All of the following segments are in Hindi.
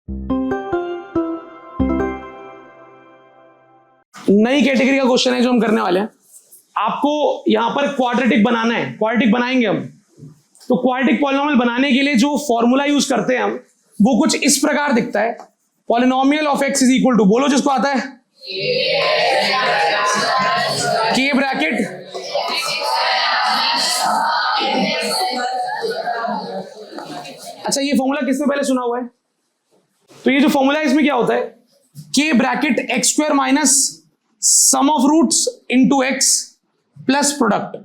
नई कैटेगरी का क्वेश्चन है जो हम करने वाले हैं। आपको यहां पर क्वाड्रेटिक बनाना है, क्वाड्रेटिक बनाएंगे हम। तो क्वाड्रेटिक पॉलिनोमियल बनाने के लिए जो फॉर्मूला यूज करते हैं हम, वो कुछ इस प्रकार दिखता है। Polynomial of x is equal to, बोलो जिसको आता है, के ब्रैकेट अच्छा, ये फॉर्मूला किसने पहले सुना हुआ है? तो ये जो फॉर्मूला है इसमें क्या होता है, के bracket x square minus sum of roots into x plus product.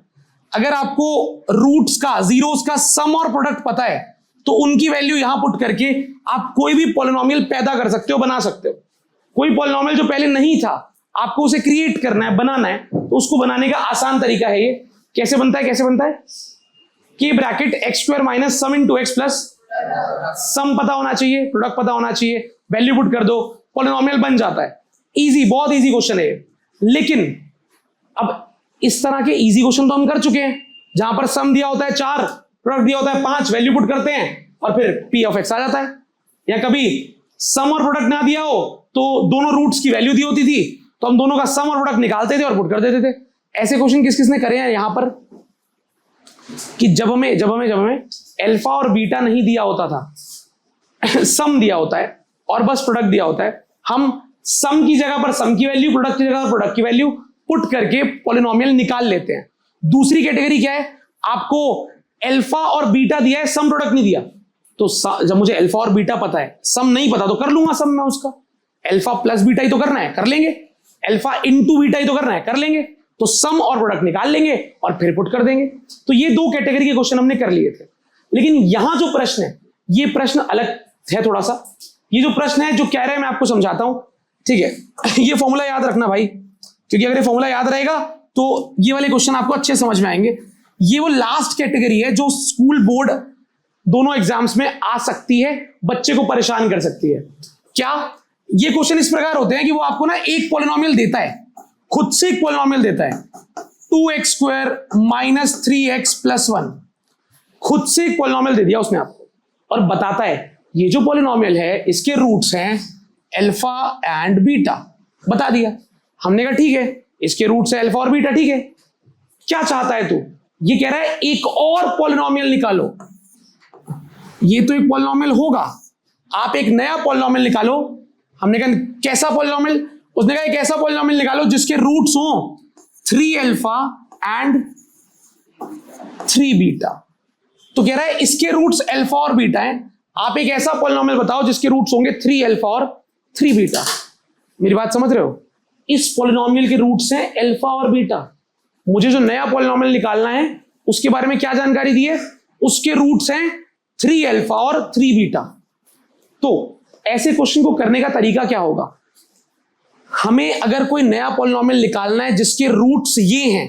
अगर आपको रूट्स का, जीरोस का सम और प्रोडक्ट पता है तो उनकी वैल्यू यहां पुट करके आप कोई भी पॉलिनोमियल पैदा कर सकते हो, बना सकते हो। कोई पॉलिनोमियल जो पहले नहीं था, आपको उसे क्रिएट करना है, बनाना है, तो उसको बनाने का आसान तरीका है ये। कैसे बनता है, कैसे बनता है? के bracket x square minus sum into x plus, sum पता होना चाहिए, प्रोडक्ट पता होना चाहिए, वैल्यू पुट कर दो, पॉलिनोमियल बन जाता है। इजी, बहुत इजी क्वेश्चन है। लेकिन अब इस तरह के इजी क्वेश्चन तो हम कर चुके हैं, जहां पर सम दिया होता है 4, प्रोडक्ट दिया होता है 5, वैल्यू पुट करते हैं और फिर पी ऑफ एक्स आ जाता है। या कभी सम और प्रोडक्ट ना दिया हो तो दोनों रूट्स की वैल्यू दी होती थी, तो हम दोनों का सम और प्रोडक्ट निकालते थे और पुट कर देते थे। ऐसे क्वेश्चन किस किसने करे हैं यहां पर, कि जब हमें अल्फा और बीटा नहीं दिया होता था सम दिया होता है और बस प्रोडक्ट दिया होता है, हम सम की जगह पर सम की वैल्यू, प्रोडक्ट की जगह पर प्रोडक्ट की वैल्यू पुट करके पॉलिनोमियल निकाल लेते हैं। दूसरी कैटेगरी क्या है, आपको अल्फा और बीटा दिया है, सम प्रोडक्ट नहीं दिया, तो जब मुझे अल्फा और बीटा पता है, सम नहीं पता, तो कर लूंगा सम में उसका। अल्फा प्लस बीटा ही तो करना है, कर लेंगे। अल्फा इनटू बीटा ही तो करना है, कर लेंगे। तो सम और प्रोडक्ट निकाल लेंगे और फिर पुट कर देंगे। तो ये दो कैटेगरी के क्वेश्चन हमने कर लिए थे। लेकिन यहां जो प्रश्न है, ये प्रश्न अलग है थोड़ा सा। ये जो प्रश्न है, जो कह रहे हैं, मैं आपको समझाता हूं, ठीक है? ये फॉर्मूला याद रखना भाई, क्योंकि अगर ये फॉर्मूला याद रहेगा तो ये वाले क्वेश्चन आपको अच्छे समझ में आएंगे। ये वो लास्ट कैटेगरी है जो स्कूल बोर्ड दोनों एग्जाम्स में आ सकती है, बच्चे को परेशान कर सकती है। क्या? ये क्वेश्चन इस प्रकार होते हैं कि वो आपको ना एक पॉलिनोमियल देता है, खुद से एक पॉलिनोमियल देता है, 2x square minus 3x plus 1, खुद से एक पॉलिनोमियल दे दिया उसने आपको, और बताता है ये जो पॉलिनोमियल है इसके रूट्स हैं अल्फा एंड बीटा। बता दिया। हमने कहा ठीक है, इसके रूट्स है अल्फा और बीटा, ठीक है। क्या चाहता है तू? ये कह रहा है एक और पॉलिनोमियल निकालो। ये तो एक पॉलिनोमियल होगा, आप एक नया पॉलिनोमियल निकालो। हमने कहा कैसा पॉलिनोमियल? उसने कहा एक ऐसा पॉलिनोमियल निकालो जिसके रूट्स हो 3 अल्फा एंड 3 बीटा। तो कह रहा है इसके रूट्स अल्फा और बीटा हैं, आप एक ऐसा पॉलिनोमियल बताओ जिसके रूट्स होंगे 3 अल्फा और 3 बीटा। मेरी बात समझ रहे हो? इस पॉलिनोमियल के रूट्स हैं अल्फा और बीटा। मुझे जो नया पॉलिनोमियल निकालना है उसके बारे में क्या जानकारी दी है? उसके रूट्स हैं 3 अल्फा और 3 बीटा। तो ऐसे क्वेश्चन को करने का तरीका क्या होगा? हमें अगर कोई नया पॉलिनोमियल निकालना है जिसके रूट्स ये हैं,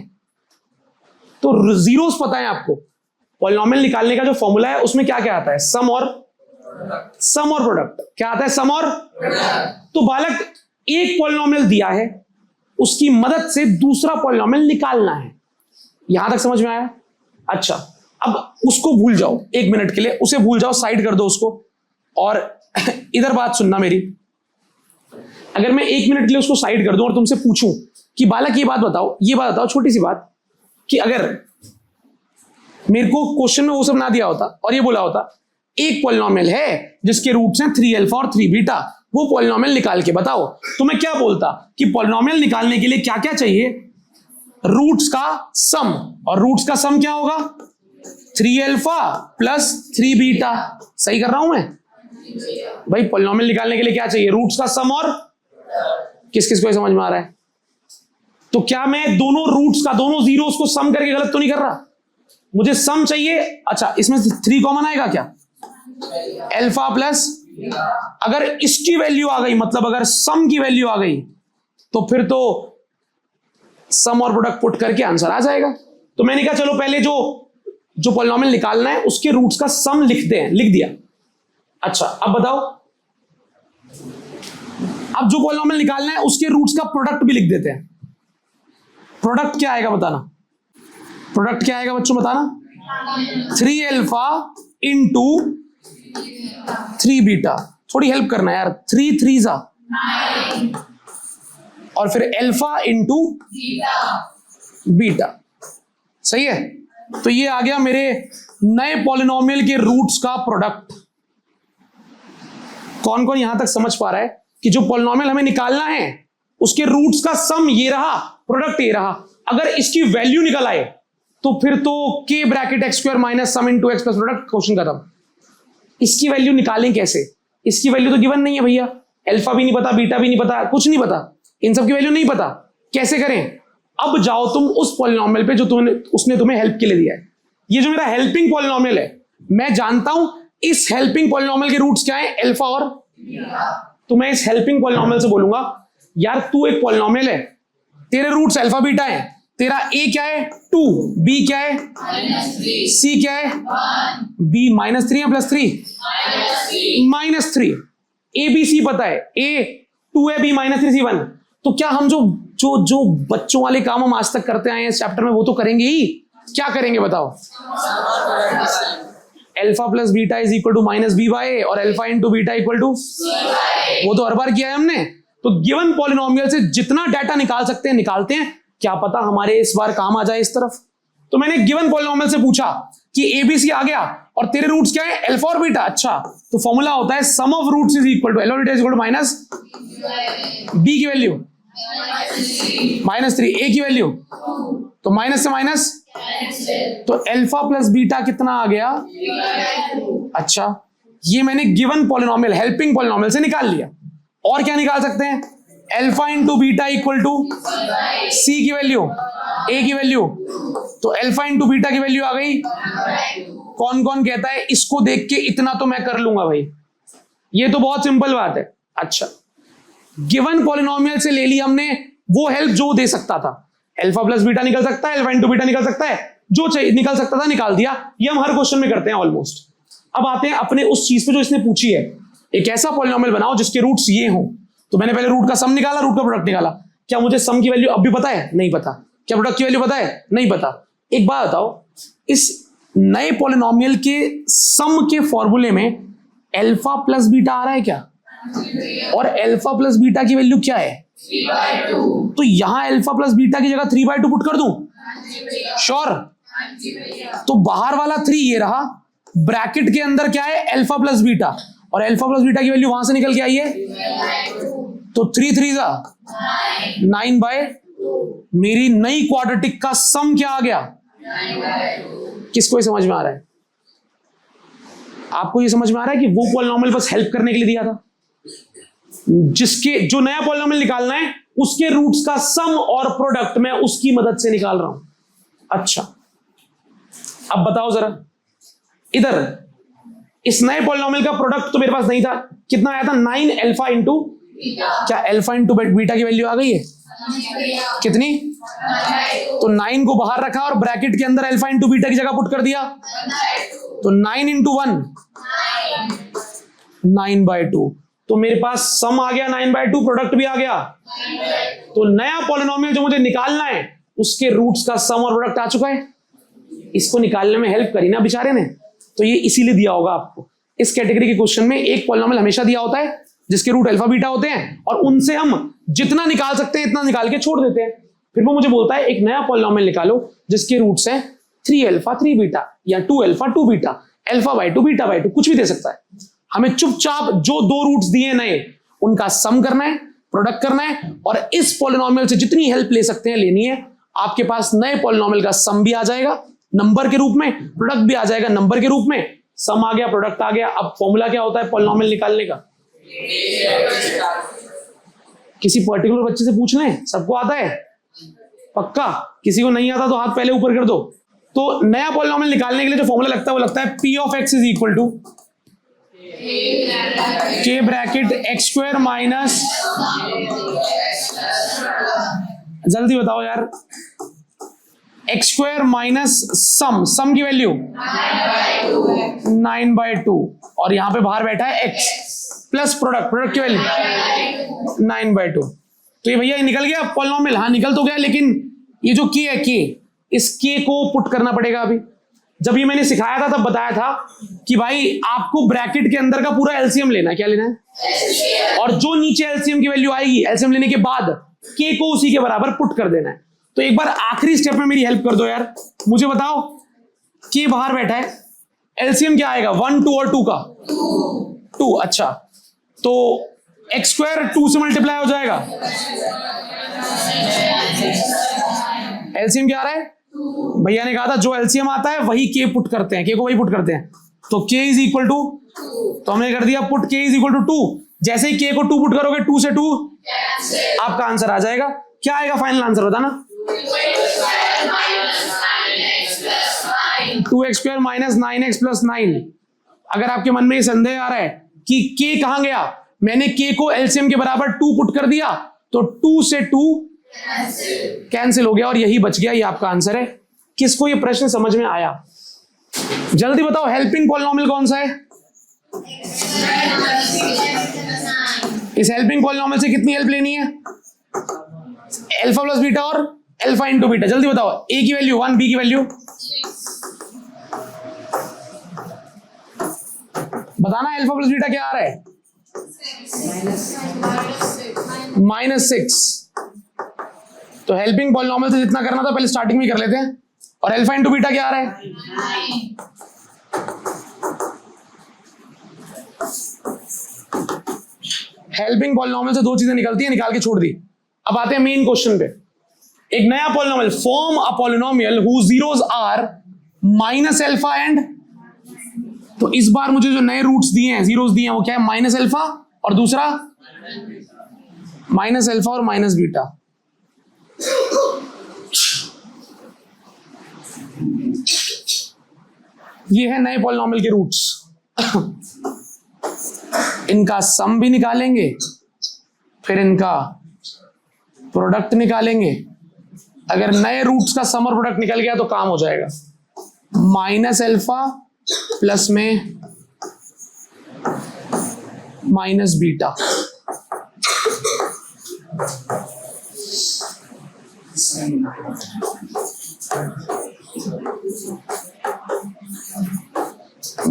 तो जीरोस पता है आपको। पॉलिनोमियल निकालने का जो फॉर्मूला है उसमें क्या क्या आता है? सम और प्रोडक्ट। क्या आता है? सम और। तो बालक, एक पॉलिनोमियल दिया है, उसकी मदद से दूसरा पॉलिनोमियल निकालना है। यहां तक समझ में आया? अच्छा, अब उसको भूल जाओ एक मिनट के लिए, उसे भूल जाओ, साइड कर दो उसको, और इधर बात सुनना मेरी। अगर मैं एक मिनट के लिए उसको साइड कर दूं और तुमसे पूछूं कि बालक ये बात बताओ, छोटी सी बात, कि अगर मेरे को क्वेश्चन में वो सब ना दिया होता और ये बोला होता एक पॉलिनोमियल है जिसके रूट्स हैं 3 अल्फा और 3 बीटा, वो पॉलिनोमियल निकाल के बताओ, तो मैं क्या बोलता कि पॉलिनोमियल निकालने के लिए क्या क्या चाहिए? रूट्स का सम, और रूट्स का सम क्या होगा? 3 अल्फा प्लस 3 बीटा। सही कर रहा हूं मैं भाई? पॉलिनोमियल निकालने के लिए क्या चाहिए? रूट्स का सम और। किस किस को समझ में आ रहा है? तो क्या मैं दोनों रूट्स का, दोनों जीरोस को सम करके गलत तो नहीं कर रहा? मुझे सम चाहिए। अच्छा, इसमें 3 कॉमन आएगा क्या? अल्फा प्लस, अगर इसकी वैल्यू आ गई, मतलब अगर सम की वैल्यू आ गई, तो फिर तो सम और प्रोडक्ट पुट करके आंसर आ जाएगा। तो मैंने कहा चलो पहले जो पॉलिनोमियल निकालना है उसके रूट्स का सम लिखते हैं, लिख दिया। अच्छा, अब बताओ, अब जो पॉलिनोमियल निकालना है उसके रूट्स का प्रोडक्ट भी लिख देते हैं। प्रोडक्ट क्या आएगा बताना? प्रोडक्ट क्या आएगा बच्चों बताना? 3 अल्फा इंटू 3 बीटा। थोड़ी हेल्प करना यार, 3 3 और फिर अल्फा इंटू बीटा, सही है। तो ये आ गया मेरे नए पॉलिनोमियल के रूट्स का प्रोडक्ट। कौन कौन यहां तक समझ पा रहा है कि जो पॉलिनोमियल हमें निकालना है उसके रूट्स का सम ये रहा, प्रोडक्ट ये रहा। अगर इसकी वैल्यू निकल आए तो फिर तो के bracket x square minus sum into x plus product, question खत्म। इसकी वैल्यू निकालें कैसे? इसकी वैल्यू तो गिवन नहीं है भैया, अल्फा भी नहीं पता, बीटा भी नहीं पता, कुछ नहीं पता, इन सब की वैल्यू नहीं पता, कैसे करें? अब जाओ तुम उस पॉलिनोमियल पे जो उसने तुम्हें हेल्प के लिए दिया है। ये जो मेरा हेल्पिंग पॉलिनोमियल है, मैं जानता हूं इस हेल्पिंग पॉलिनोमियल के रूट्स क्या है, अल्फा और। तो मैं इस हेल्पिंग पॉलिनोमियल से बोलूंगा यार तू एक पॉलिनोमियल है, तेरे रूट्स अल्फा बीटा है, तेरा ए क्या है 2, बी क्या है सी क्या है 1, बी -3 या +3 -3, ए बी सी पता है, ए 2 है, बी -3 सी 1। तो क्या हम जो जो जो बच्चों वाले काम हम आज तक करते आए हैं इस चैप्टर में वो तो करेंगे ही। क्या करेंगे बताओ? Alpha plus beta is equal to minus b by a और alpha into beta equal to, वो तो हर बार किया है हमने। तो गिवन पॉलिनोमियल से जितना डाटा निकाल सकते हैं निकालते हैं, क्या पता हमारे इस बार काम आ जाए इस तरफ। तो मैंने गिवन पॉलिनोमियल से पूछा कि एबीसी आ गया और तेरे रूट्स क्या है अल्फा और बीटा। अच्छा, तो फॉर्मूला होता है sum of roots is equal to alpha beta is equal to minus b की वैल्यू -3, ए की वैल्यू तो माइनस से माइनस, तो अल्फा प्लस बीटा कितना आ गया? अच्छा, ये मैंने गिवन पॉलिनोमियल हेल्पिंग पॉलिनोमियल से निकाल लिया। और क्या निकाल सकते हैं? Alpha into beta equal to c की वैल्यू, ए की वैल्यू, तो अल्फा इंटू बीटा की वैल्यू आ गई। कौन कौन कहता है इसको देख के इतना तो मैं कर लूंगा भाई, ये तो बहुत सिंपल बात है। अच्छा, गिवन पॉलिनोमियल से ले ली हमने वो हेल्प जो दे सकता था, अल्फा प्लस बीटा निकल सकता है, अल्फा इंटू बीटा निकल सकता है, जो चाहिए निकल सकता था निकाल दिया। ये हम हर क्वेश्चन में करते हैं ऑलमोस्ट। अब आते हैं अपने उस चीज पे जो इसने पूछी है, एक ऐसा पॉलिनोमियल बनाओ जिसके रूट्स ये हों। तो मैंने पहले रूट का सम निकाला, रूट का प्रोडक्ट निकाला। क्या मुझे सम की वैल्यू अब भी पता है? नहीं पता। क्या प्रोडक्ट की वैल्यू पता है? नहीं पता। एक बात बताओ, इस नए पॉलिनोमियल के सम के फॉर्मूले में अल्फा प्लस बीटा आ रहा है क्या? और अल्फा प्लस बीटा की वैल्यू क्या है? 3/2। तो यहां अल्फा प्लस बीटा की जगह 3/2 पुट कर दूं? श्योर? तो बाहर वाला 3 ये रहा, ब्रैकेट के अंदर क्या है? अल्फा प्लस बीटा, और अल्फा प्लस बीटा की वैल्यू वहां से निकल के आई है। तो 3 3 9/2। मेरी नई क्वाड्रेटिक का सम क्या आ गया? 9/2। किसको ये समझ में आ रहा है? आपको ये समझ में आ रहा है कि वो पॉलिनोमियल बस हेल्प करने के लिए दिया था, जिसके जो नया पॉलिनोमियल निकालना है उसके रूट्स का सम और प्रोडक्ट मैं उसकी मदद से निकाल रहा हूं। अच्छा, अब बताओ जरा, इधर इस नए पॉलिनोमियल का प्रोडक्ट तो मेरे पास नहीं था, कितना आया था? 9 अल्फा इंटू, क्या अल्फा इंटू बीटा की वैल्यू आ गई है? कितनी? तो 9 को बाहर रखा और ब्रैकेट के अंदर अल्फा इंटू बीटा की जगह पुट कर दिया। तो 9 इंटू 1 9/2। तो मेरे पास सम आ गया 9/2, प्रोडक्ट भी आ गया। तो नया पॉलिनोमियल जो मुझे निकालना है उसके रूट्स का सम और प्रोडक्ट आ चुका है। इसको निकालने में हेल्प करी ना बेचारे ने, तो ये इसीलिए दिया होगा आपको। इस कैटेगरी के क्वेश्चन में एक पॉलिनोमियल हमेशा दिया होता है जिसके रूट अल्फा बीटा होते हैं और उनसे हम जितना निकाल सकते हैं इतना निकाल के छोड़ देते हैं। फिर वो मुझे बोलता है एक नया पॉलिनोमियल निकालो जिसके रूट्स हैं 3 अल्फा 3 बीटा या 2 अल्फा 2 बीटा, अल्फा/2 बीटा/2, कुछ भी दे सकता है। हमें चुपचाप जो 2 रूट्स दिए नए उनका सम करना है, प्रोडक्ट करना है, और इस पॉलिनोमियल से जितनी हेल्प ले सकते हैं लेनी है। आपके पास नए पॉलिनोमियल का सम भी आ जाएगा नंबर के रूप में, प्रोडक्ट भी आ जाएगा नंबर के रूप में। सम आ गया, प्रोडक्ट आ गया। अब फॉर्मूला क्या होता है पॉलिनोमियल निकालने का? किसी पर्टिकुलर बच्चे से पूछ लें, सबको आता है पक्का? किसी को नहीं आता तो हाथ पहले ऊपर कर दो। तो नया पॉलिनोमियल निकालने के लिए जो फॉर्मूला लगता है वो लगता है P of x is equal to k bracket x square minus, जल्दी बताओ यार, एक्स स्क्वायर माइनस सम की वैल्यू 9/2 और यहां पे बाहर बैठा है x प्लस प्रोडक्ट की वैल्यू 9/2। तो ये भैया निकल गया पॉलिनोमियल। हाँ निकल तो गया, लेकिन ये जो k है, k, इस k को पुट करना पड़ेगा। अभी जब ये मैंने सिखाया था तब बताया था कि भाई आपको ब्रैकेट के अंदर का पूरा एलसीएम लेना है। क्या लेना है? और जो नीचे एलसीएम की वैल्यू आएगी, एलसीएम लेने के बाद के को उसी के बराबर पुट कर देना है। तो एक बार आखिरी स्टेप में मेरी हेल्प कर दो यार, मुझे बताओ के बाहर बैठा है, एलसीएम क्या आएगा 1 2 और 2 का 2। अच्छा, तो एक्स स्क्वायर 2 से मल्टीप्लाई हो जाएगा, एलसीएम क्या आ रहा है? भैया ने कहा था जो एलसीएम आता है वही के पुट करते हैं, के को वही पुट करते हैं। तो के इज इक्वल टू, तो हमने कर दिया पुट के इज इक्वल टू 2। जैसे ही के को 2 पुट करोगे 2 से 2 आपका आंसर आ जाएगा। क्या आएगा फाइनल आंसर बताना? 2x square minus 9x plus 9। अगर आपके मन में ये संदेह आ रहा है कि के कहां गया, मैंने के को एलसीएम के बराबर 2 पुट कर दिया तो 2 से 2 कैंसिल हो गया और यही बच गया। ये आपका आंसर है। किसको ये प्रश्न समझ में आया? जल्दी बताओ, हेल्पिंग पॉलिनोमियल कौन सा है? इस हेल्पिंग पॉलिनोमियल से कितनी हेल्प लेनी है? अल्फा प्लस बीटा और अल्फा इंटू बीटा। जल्दी बताओ, ए की वैल्यू 1, बी की वैल्यू बताना। अल्फा प्लस बीटा क्या आ रहा है? -6। तो हेल्पिंग पॉलिनोमियल से जितना करना था पहले स्टार्टिंग में कर लेते हैं। और अल्फा इंटू बीटा क्या आ रहा है? हेल्पिंग पॉलिनोमियल से 2 चीजें निकलती है, निकाल के छोड़ दी। अब आते हैं मेन क्वेश्चन पे। एक नया polynomial, form a polynomial who zeros are minus alpha and, तो इस बार मुझे जो नए रूट्स दिए हैं, जीरोस दिए हैं, वो क्या है? माइनस अल्फा और दूसरा माइनस अल्फा और माइनस बीटा। ये है नए पॉलिनोमियल के रूट्स। इनका सम भी निकालेंगे, फिर इनका प्रोडक्ट निकालेंगे। अगर नए रूट्स का सम और प्रोडक्ट निकल गया तो काम हो जाएगा। माइनस अल्फा प्लस में minus beta.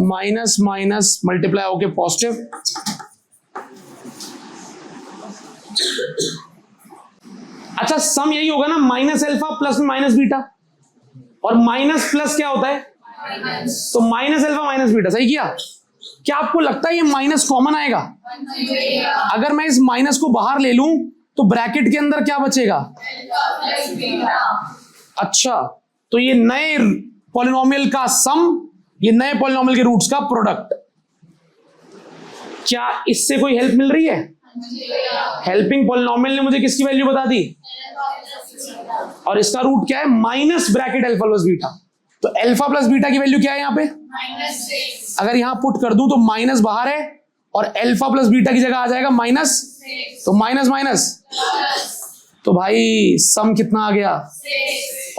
Minus minus multiply होके पॉजिटिव। अच्छा, सम यही होगा ना, माइनस अल्फा प्लस में माइनस बीटा। और माइनस प्लस क्या होता है? तो माइनस अल्फा माइनस बीटा। सही किया। क्या आपको लगता है ये माइनस कॉमन आएगा? अगर मैं इस माइनस को बाहर ले लूं तो ब्रैकेट के अंदर क्या बचेगा? अच्छा, तो ये नए पॉलिनोमियल का सम, ये नए पॉलिनोमियल के रूट्स का प्रोडक्ट। क्या इससे कोई हेल्प मिल रही है? हेल्पिंग पॉलिनोमियल ने मुझे किसकी वैल्यू बता दी? और इसका रूट क्या है? Minus bracket alpha plus beta. तो अल्फा प्लस बीटा की वैल्यू क्या है यहाँ पे? अगर यहां पुट कर दूं तो माइनस बाहर है और अल्फा प्लस बीटा की जगह आ जाएगा माइनस। तो माइनस माइनस, तो भाई सम कितना आ गया?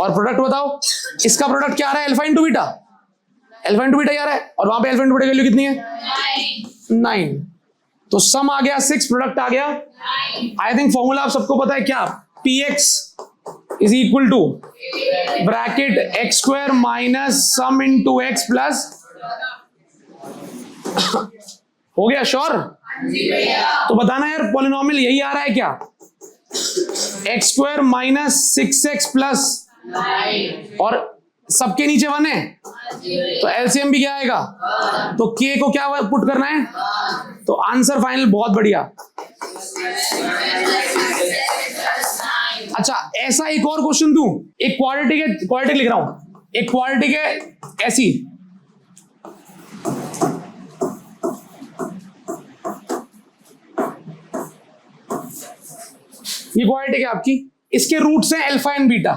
और प्रोडक्ट बताओ, इसका प्रोडक्ट क्या आ रहा है? Alpha into beta. Alpha into beta आ रहा है और वहां पे अल्फा इंटू बीटा की वैल्यू कितनी है? 9। तो सम आ गया 6, प्रोडक्ट आ गया। आई थिंक फॉर्मूला आप सबको पता है क्या? px is equal to bracket x square minus some into x plus. हो गया श्योर? तो बताना यार, पॉलिनोमियल यही आ रहा है क्या? X square minus 6x plus, और सबके नीचे 1 है तो एलसीएम भी क्या आएगा? तो के को क्या पुट करना है? तो आंसर फाइनल बहुत बढ़िया। अच्छा, ऐसा एक और क्वेश्चन दूं, एक क्वाड्रेटिक लिख रहा हूं, एक क्वाड्रेटिक है ऐसी, ये क्वाड्रेटिक है आपकी, इसके रूट्स हैं अल्फा एंड बीटा।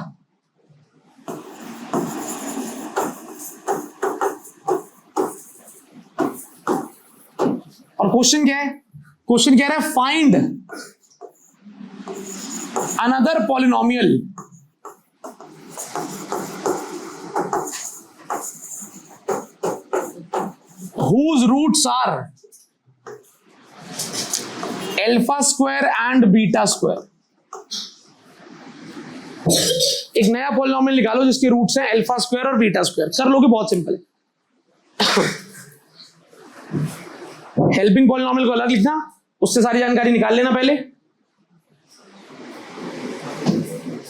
और क्वेश्चन क्या है? क्वेश्चन कह रहा है find another polynomial whose roots are alpha square and beta square। एक नया पॉलिनोमियल निकालो जिसके रूट्स हैं अल्फा स्क्वायर और बीटा स्क्वायर। कर लोगे, बहुत सिंपल है। हेल्पिंग पॉलिनोमियल को अलग लिखना, उससे सारी जानकारी निकाल लेना पहले।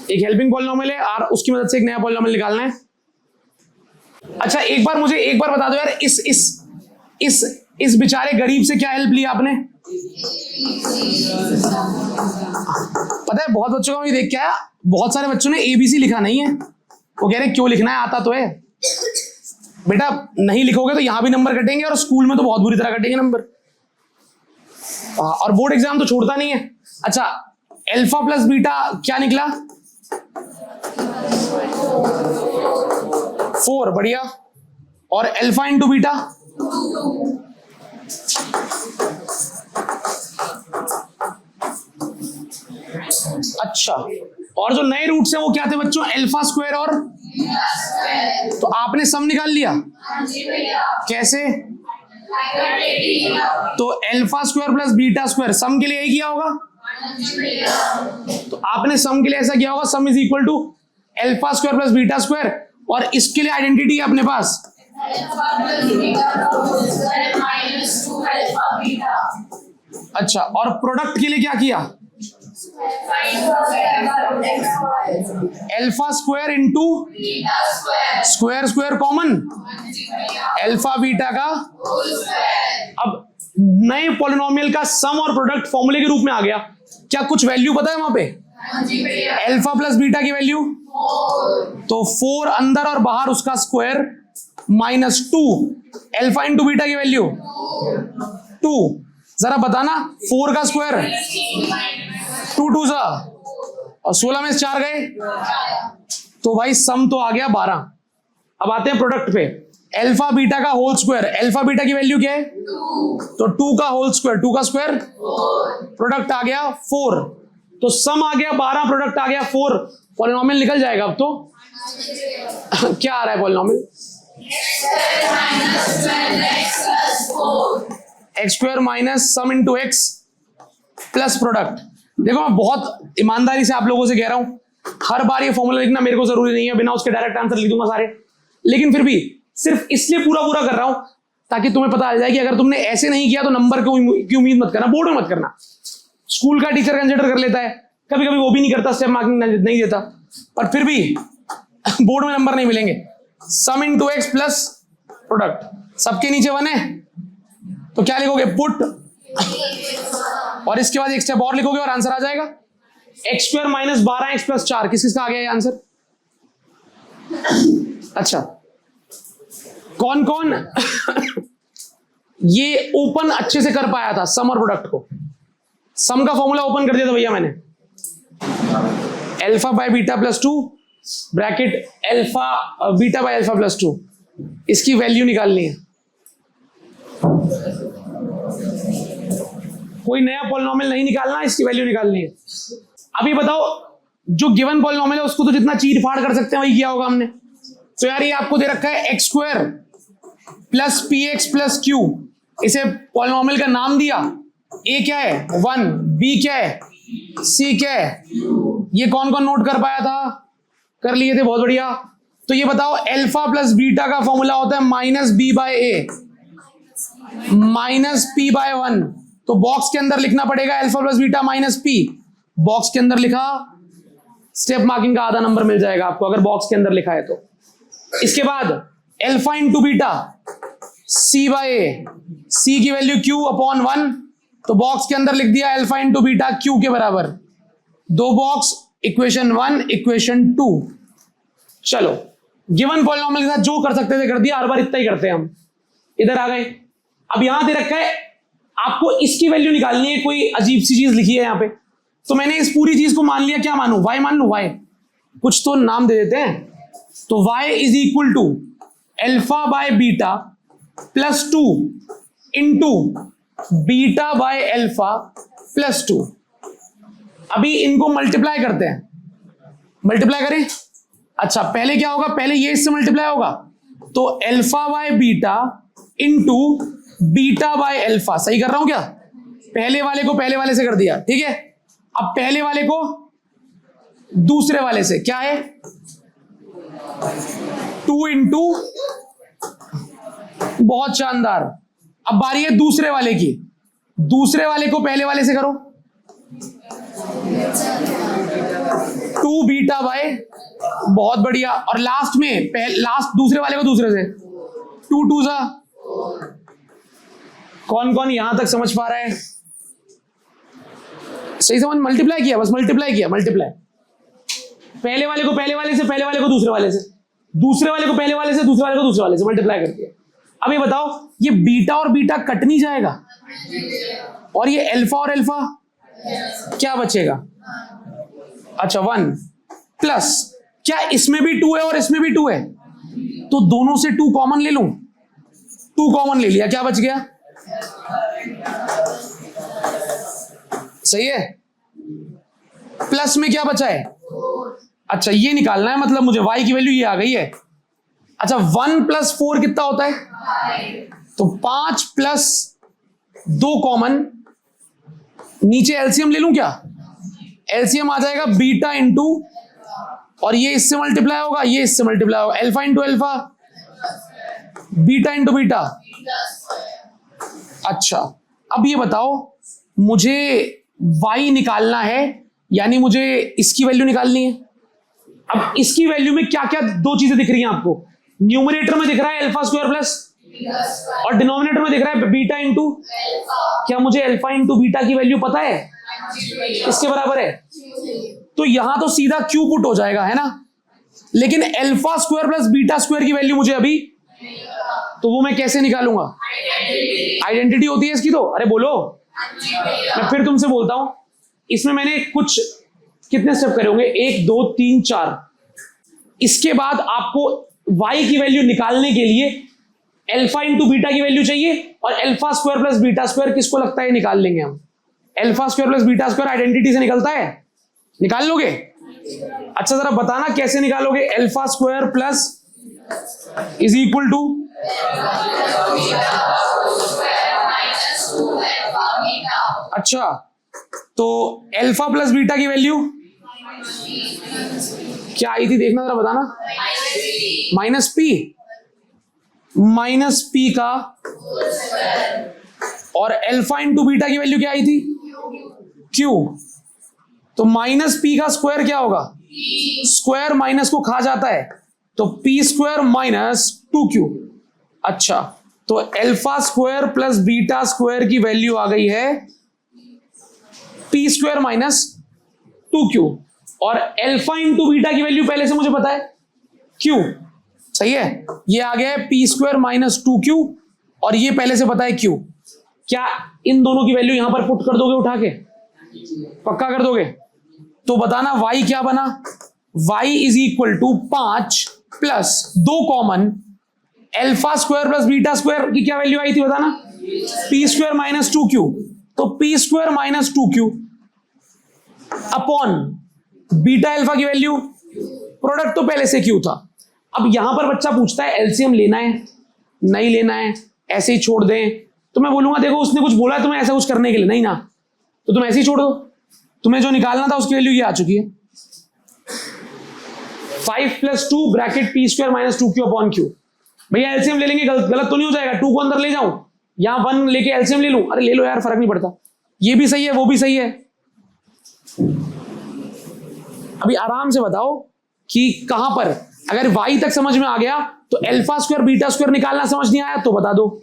एक हेल्पिंग पॉलिनोमियल है और उसकी मदद से एक नया पॉलिनोमियल निकालना है। अच्छा, एक बार बता दो यार, इस बेचारे गरीब से क्या हेल्प ली आपने? पता है बहुत बच्चों का मैं देख के आया, बहुत सारे बच्चों ने एबीसी लिखा नहीं है। वो कह रहे क्यों लिखना है, आता तो है। बेटा नहीं लिखोगे तो यहां भी नंबर कटेंगे और स्कूल में तो बहुत बुरी तरह कटेंगे नंबर। और बोर्ड एग्जाम तो छोड़ता नहीं है। अच्छा, अल्फा प्लस बीटा क्या निकला? 4, बढ़िया। और अल्फा इंटू बीटा? अच्छा, और जो नए रूट्स हैं वो क्या थे बच्चों? अल्फा स्क्वायर और, तो आपने सम निकाल लिया? कैसे? तो alpha square plus beta square sum के लिए यही किया होगा। तो आपने सम के लिए ऐसा किया होगा, sum is equal to alpha square plus beta square, और इसके लिए आइडेंटिटी है अपने पास अच्छा, और प्रोडक्ट के लिए क्या किया? Alpha square into square, square common, alpha beta का। अब नए पॉलिनोमियल का सम और प्रोडक्ट फॉर्मूले के रूप में आ गया। क्या कुछ वैल्यू पता है वहां पे? अल्फा प्लस बीटा की वैल्यू तो 4 अंदर और बाहर उसका square minus 2, alpha into beta की वैल्यू 2। जरा बताना, 4 का स्क्वायर 2 2 सा, और 16 में 4 गए, तो भाई सम तो आ गया 12। अब आते हैं प्रोडक्ट पे। अल्फा बीटा का होल स्क्वायर, अल्फा बीटा की वैल्यू क्या है? 2। तो 2 का होल स्क्वायर, 2 का स्क्वायर, प्रोडक्ट आ गया 4। तो सम आ गया 12, प्रोडक्ट आ गया 4। पॉलिनोमियल निकल जाएगा अब तो। क्या आ रहा है पॉलिनोमियल? एक्स स्क्वायर माइनस सम इंटू एक्स प्लस प्रोडक्ट। देखो मैं बहुत ईमानदारी से आप लोगों से कह रहा हूं, हर बार ये फॉर्मूला लिखना मेरे को जरूरी नहीं है, बिना उसके डायरेक्ट आंसर लिख दूंगा सारे। लेकिन फिर भी सिर्फ इसलिए पूरा कर रहा हूं ताकि तुम्हें पता चल जाए कि अगर तुमने ऐसे नहीं किया तो नंबर की उम्मीद मत करना, बोर्ड में मत करना। स्कूल का टीचर कंसिडर कर लेता है, कभी कभी वो भी नहीं करता, स्टेप मार्किंग नहीं देता, पर फिर भी बोर्ड में नंबर नहीं मिलेंगे। सम इंटू एक्स प्लस प्रोडक्ट, सबके नीचे 1 है तो क्या लिखोगे? पुट, और इसके बाद एक स्टेप और लिखोगे और आंसर आ जाएगा। X square minus 12 x plus 4, किसका आ गया ये आंसर? अच्छा, कौन कौन ये ओपन अच्छे से कर पाया था सम और प्रोडक्ट को? सम का फॉर्मूला ओपन कर दिया था भैया मैंने। Alpha by beta plus 2 bracket alpha beta by alpha plus 2, इसकी वैल्यू निकालनी है। कोई नया पॉलिनोमियल नहीं निकालना, इसकी वैल्यू निकालनी है। अभी बताओ, जो गिवन पॉलिनोमियल है उसको तो जितना चीर फाड़ कर सकते हैं वही किया होगा हमने। तो यार ये आपको दे रखा है x square plus P x plus Q, इसे पॉलिनोमियल का नाम दिया। ए क्या है? 1, बी क्या है? सी क्या है? ये कौन कौन नोट कर पाया था? कर लिए थे, बहुत बढ़िया। तो ये बताओ, अल्फा प्लस बीटा का फॉर्मूला होता है minus b by A minus P bye 1। तो बॉक्स के अंदर लिखना पड़ेगा alpha plus beta minus P. Box के अंदर लिखा, स्टेप मार्किंग का आधा नंबर मिल जाएगा आपको अगर बॉक्स के अंदर लिखा है तो। इसके बाद अल्फा इंटू बीटा सी बाय ए, सी की वैल्यू क्यू अपॉन 1, तो बॉक्स के अंदर लिख दिया अल्फा इंटू बीटा क्यू के बराबर। 2 बॉक्स, इक्वेशन 1 इक्वेशन 2। चलो, गिवन पॉलिनोमियल के साथ जो कर सकते थे कर दिया, हर बार इतना ही करते हैं हम। इधर आ गए। अब यहां दे रखा है आपको इसकी वैल्यू निकालनी है, कोई अजीब सी चीज लिखी है यहां पे। तो मैंने इस पूरी चीज को मान लिया, क्या मानू? वाई मान लू, वाई, कुछ तो नाम दे देते हैं। तो y is equal to alpha by beta plus 2 into beta by alpha plus 2। अभी इनको मल्टीप्लाई करते हैं, मल्टीप्लाई करें। अच्छा, पहले क्या होगा? पहले ये इससे मल्टीप्लाई होगा, तो alpha by beta into beta by alpha. सही कर रहा हूं क्या? पहले वाले को पहले वाले से कर दिया, ठीक है। अब पहले वाले को दूसरे वाले से क्या है 2 इंटू, बहुत शानदार। अब बारी है दूसरे वाले की, दूसरे वाले को पहले वाले से करो 2 बीटा बाय, बहुत बढ़िया। और लास्ट में लास्ट दूसरे वाले को दूसरे से 2 2 सा। कौन कौन यहां तक समझ पा रहा है? सही समझ, मल्टीप्लाई किया, बस मल्टीप्लाई किया, मल्टीप्लाई। पहले वाले को पहले वाले से, पहले वाले को दूसरे वाले से, दूसरे वाले को पहले वाले से, दूसरे वाले को दूसरे वाले से, मल्टीप्लाई कर दिया। अब ये बताओ, ये बीटा और बीटा कट नहीं जाएगा, और ये अल्फा और अल्फा क्या बचेगा? अच्छा 1 प्लस, क्या इसमें भी 2 है और इसमें भी 2 है, तो दोनों से 2 कॉमन ले लूं, 2 कॉमन ले लिया, क्या बच गया? सही है। प्लस में क्या बचा है? अच्छा ये निकालना है, मतलब मुझे y की वैल्यू ये आ गई है। अच्छा 1 प्लस 4 कितना होता है? तो 5 प्लस 2 कॉमन, नीचे एलसीएम ले लूं क्या? एलसीएम आ जाएगा बीटा इंटू, और ये इससे मल्टीप्लाई होगा, ये इससे मल्टीप्लाई होगा, alpha into alpha, beta into beta. अच्छा अब ये बताओ, मुझे y निकालना है, यानी मुझे इसकी वैल्यू निकालनी है। अब इसकी वैल्यू में क्या क्या दो चीजें दिख रही हैं आपको? न्यूमरेटर में दिख रहा है अल्फा स्क्वायर प्लस, और डिनोमिनेटर में दिख रहा है बीटा इंटू। क्या मुझे अल्फा इंटू बीटा की वैल्यू पता है किसके बराबर है? तो यहां तो सीधा क्यू पुट हो जाएगा, है ना, लेकिन alpha square plus beta square की वैल्यू मुझे अभी, तो वो मैं कैसे निकालूंगा? आइडेंटिटी होती है इसकी तो, अरे बोलो। मैं फिर तुमसे बोलता हूं, इसमें मैंने कुछ कितने स्टेप करे होंगे, 1 2 3 4। इसके बाद आपको y की वैल्यू निकालने के लिए अल्फा इंटू बीटा की वैल्यू चाहिए, और alpha square plus beta square किसको लगता है निकाल लेंगे हम। Alpha square plus beta square identity से निकलता है, निकाल लोगे? अच्छा जरा बताना कैसे निकालोगे? Alpha square plus is equal to, अच्छा तो अल्फा प्लस बीटा की वैल्यू क्या आई थी, देखना जरा बताना। माइनस पी, माइनस पी का, और अल्फा इंटू बीटा की वैल्यू क्या आई थी? क्यू। तो माइनस पी का स्क्वायर क्या होगा? स्क्वायर माइनस को खा जाता है, तो पी स्क्वायर माइनस 2q। अच्छा तो alpha square plus beta square की वैल्यू आ गई है पी स्क्वायर माइनस 2q, और अल्फा इंटू बीटा की वैल्यू पहले से मुझे पता है q। सही है, ये आ गया है पी स्क्वायर माइनस 2q, और ये पहले से पता है q। क्या इन दोनों की वैल्यू यहां पर पुट कर दोगे उठा के? पक्का कर दोगे? तो बताना y क्या बना? y is equal to 5 plus 2 common, alpha square plus beta square की क्या वैल्यू आई थी बताना? P square minus 2q। तो p square minus 2q upon beta alpha की वैल्यू, प्रोडक्ट तो पहले से q था। अब यहां पर बच्चा पूछता है एलसीएम लेना है नहीं लेना है, ऐसे ही छोड़ दें, तो मैं बोलूंगा देखो उसने कुछ बोला है तुम्हें ऐसा कुछ करने के लिए, नहीं ना, तो तुम ऐसे ही छोड़ दो, तुम्हें जो निकालना था उसकी वैल्यू ये आ चुकी है 5 plus 2 bracket P square minus 2q upon q। भैया एलसीएम ले लेंगे, गलत तो नहीं हो जाएगा? 2 को अंदर ले जाऊं, यहां 1 लेके एलसीएम ले लूं? अरे ले लो यार, फर्क नहीं पड़ता, ये भी सही है वो भी सही है। अभी आराम से बताओ कि कहां पर, अगर y तक समझ में आ गया तो अल्फा स्क्वायर बीटा स्क्वायर निकालना समझ नहीं आया तो बता दो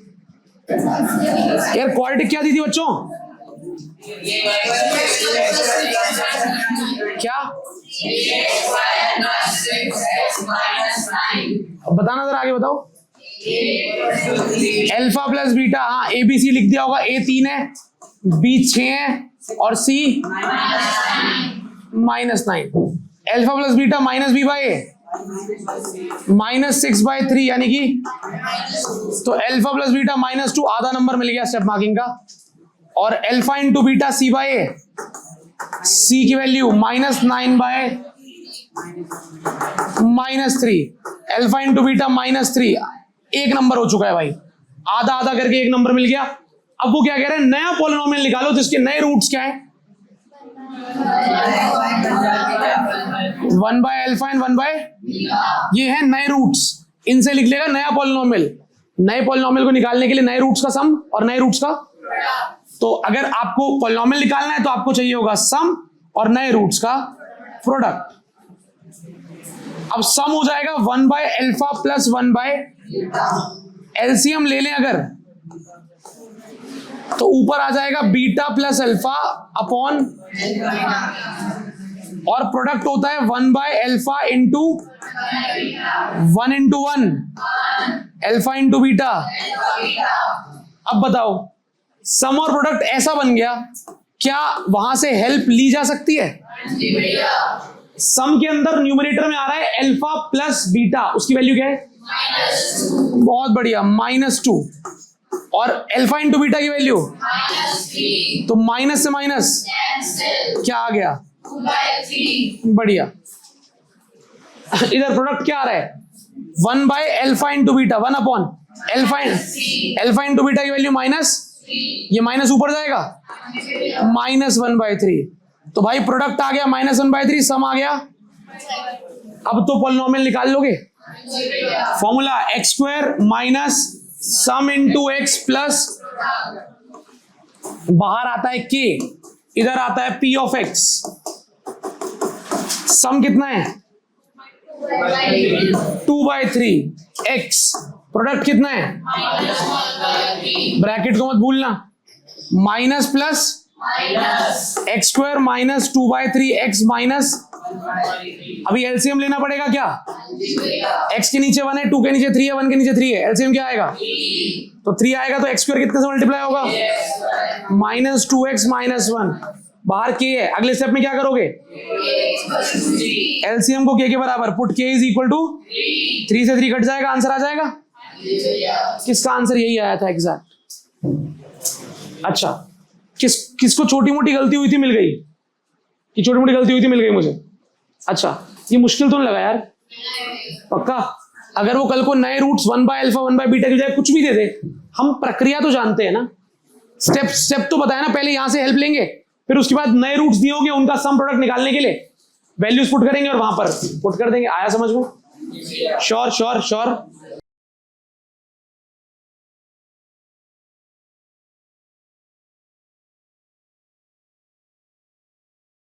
यार। क्वाड्रेटिक क्या दी थी बच्चों? क्या? अब बताना जरा, आगे बताओ। अल्फा प्लस बीटा, हाँ एबीसी लिख दिया होगा, ए 3 है, बी 6 है, और c -9। Alpha plus beta minus b by a -6/3, यानी कि तो अल्फा प्लस बीटा -2, आधा नंबर मिल गया स्टेप मार्किंग का, और alpha into beta C by A, C की वैल्यू -9/-3, अल्फा इंटू बीटा -3, एक नंबर हो चुका है भाई, आधा आधा करके एक नंबर मिल गया। अब वो क्या कह रहे हैं, नया पॉलिनोमियल निकालो जिसके नए रूट्स क्या है। 1 बाय अल्फा एंड 1 बाय, ये है नए रूट्स, इनसे लिख लेगा नया पॉलिनोमियल। नए पॉलिनोमियल को निकालने के लिए नए रूट्स का सम और नए रूट्स का, तो अगर आपको पॉलिनोमियल निकालना है तो आपको चाहिए होगा सम और नए रूट्स का प्रोडक्ट। अब सम हो जाएगा 1 by alpha plus 1 by, LCM ले लें अगर तो ऊपर आ जाएगा बीटा प्लस अल्फा अपॉन, और प्रोडक्ट होता है 1 by alpha into 1 into 1 alpha into beta. अब बताओ सम और प्रोडक्ट ऐसा बन गया, क्या वहां से हेल्प ली जा सकती है? सम के अंदर न्यूमरेटर में आ रहा है अल्फा प्लस बीटा, उसकी वैल्यू क्या है? बहुत बढ़िया, -2, और अल्फा इंटू बीटा की वैल्यू, तो माइनस से माइनस क्या आ गया? बढ़िया। इधर प्रोडक्ट क्या आ रहा है? 1 by alpha into beta, 1 upon alpha into beta की वैल्यू माइनस, ये माइनस ऊपर जाएगा, -1/3। तो भाई प्रोडक्ट आ गया -1/3, सम आ गया। अब तो पॉलिनोमियल निकाल लोगे। Formula x² minus sum into x plus, बाहर आता है k, इधर आता है p ऑफ x। सम कितना है? 2/3 x, प्रोडक्ट कितना है? ब्रैकेट को मत भूलना, minus plus x² minus 2/3 x minus, अभी एलसीएम लेना पड़ेगा क्या? x के नीचे 1 है, 2 के नीचे 3 है, 1 के नीचे 3 है, एलसीएम क्या आएगा? तो 3 आएगा, तो x² कितने से मल्टीप्लाई होगा? -2x माइनस 1, बाहर k है। अगले स्टेप में क्या करोगे? एलसीएम को k के बराबर put, k is equal to 3 से 3 कट जाएगा, आंसर आ जाएगा। किसका आंसर यही आया था एग्जैक्ट। अच्छा, किसको छोटी मोटी गलती हुई थी मिल गई? कि छोटी मोटी गलती हुई थी मिल गई मुझे? अच्छा, ये मुश्किल तो नहीं लगा यार? पक्का? अगर वो कल को नए roots 1 by alpha 1 by beta की बजाय कुछ भी दे दे, हम प्रक्रिया तो जानते हैं ना, स्टेप तो बताया ना, पहले यहां से हेल्प लेंगे, फिर उसके बाद नए रूट्स दिए होंगे, उनका सम प्रोडक्ट निकालने के लिए वैल्यूज पुट करेंगे और वहां पर पुट कर देंगे। आया समझ में? Sure sure sure.